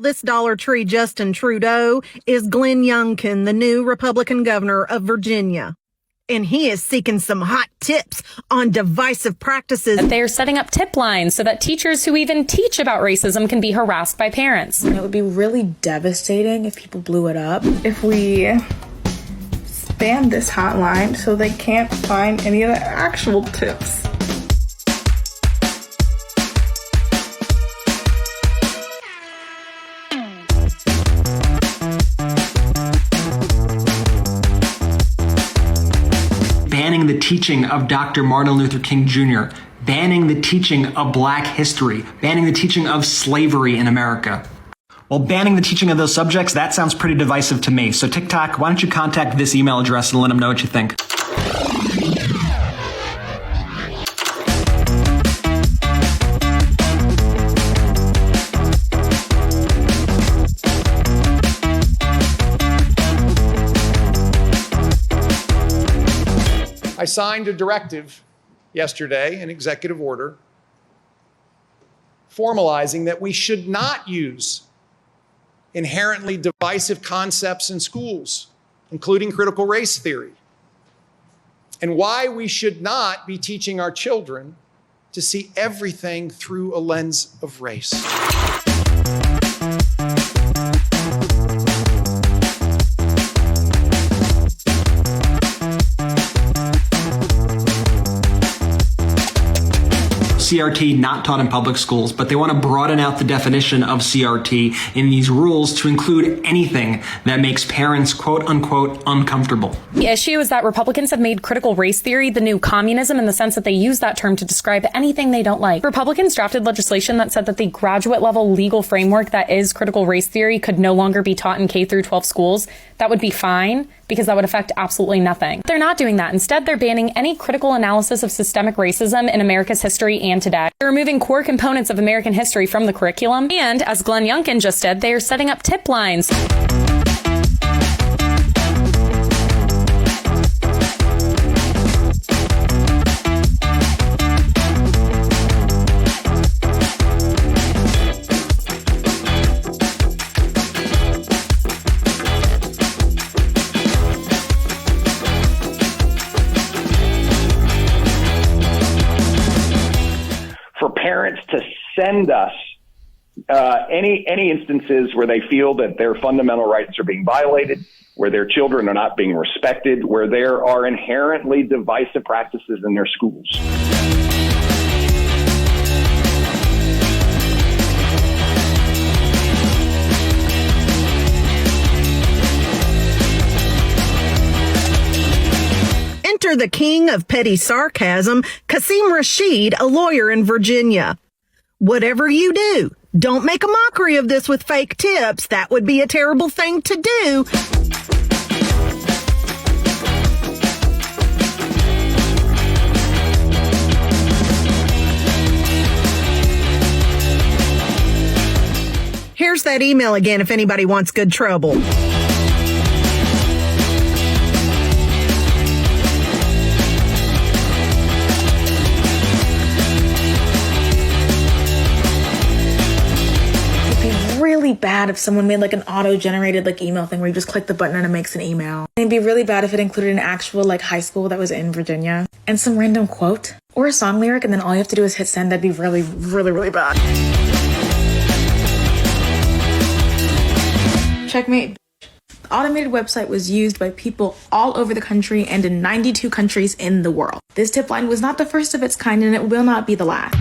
this Dollar Tree Justin Trudeau is Glenn Youngkin, the new Republican governor of Virginia. And he is seeking some hot tips on divisive practices. They're setting up tip lines so that teachers who even teach about racism can be harassed by parents. It would be really devastating if people blew it up. If we ban this hotline so they can't find any of the actual tips. Banning the teaching of Dr. Martin Luther King Jr., banning the teaching of Black history, banning the teaching of slavery in America. Well, banning the teaching of those subjects, that sounds pretty divisive to me. So TikTok, why don't you contact this email address and let them know what you think. I signed a directive yesterday, an executive order, formalizing that we should not use inherently divisive concepts in schools, including critical race theory, and why we should not be teaching our children to see everything through a lens of race. CRT not taught in public schools, but they want to broaden out the definition of CRT in these rules to include anything that makes parents, quote unquote, uncomfortable. The issue is that Republicans have made critical race theory the new communism in the sense that they use that term to describe anything they don't like. Republicans drafted legislation that said that the graduate level legal framework that is critical race theory could no longer be taught in K through 12 schools. That would be fine because that would affect absolutely nothing. They're not doing that. Instead, they're banning any critical analysis of systemic racism in America's history and today. They're removing core components of American history from the curriculum. And as Glenn Youngkin just did, they are setting up tip lines. For parents to send us any instances where they feel that their fundamental rights are being violated, where their children are not being respected, where there are inherently divisive practices in their schools. Enter the king of petty sarcasm, Qasim Rashid, a lawyer in Virginia. Whatever you do, don't make a mockery of this with fake tips. That would be a terrible thing to do. Here's that email again if anybody wants good trouble. Really bad if someone made like an auto-generated like email thing where you just click the button and it makes an email. It'd be really bad if it included an actual like high school that was in Virginia and some random quote or a song lyric and then all you have to do is hit send. That'd be really, really, really bad. Checkmate. The automated website was used by people all over the country and in 92 countries in the world. This tip line was not the first of its kind and it will not be the last.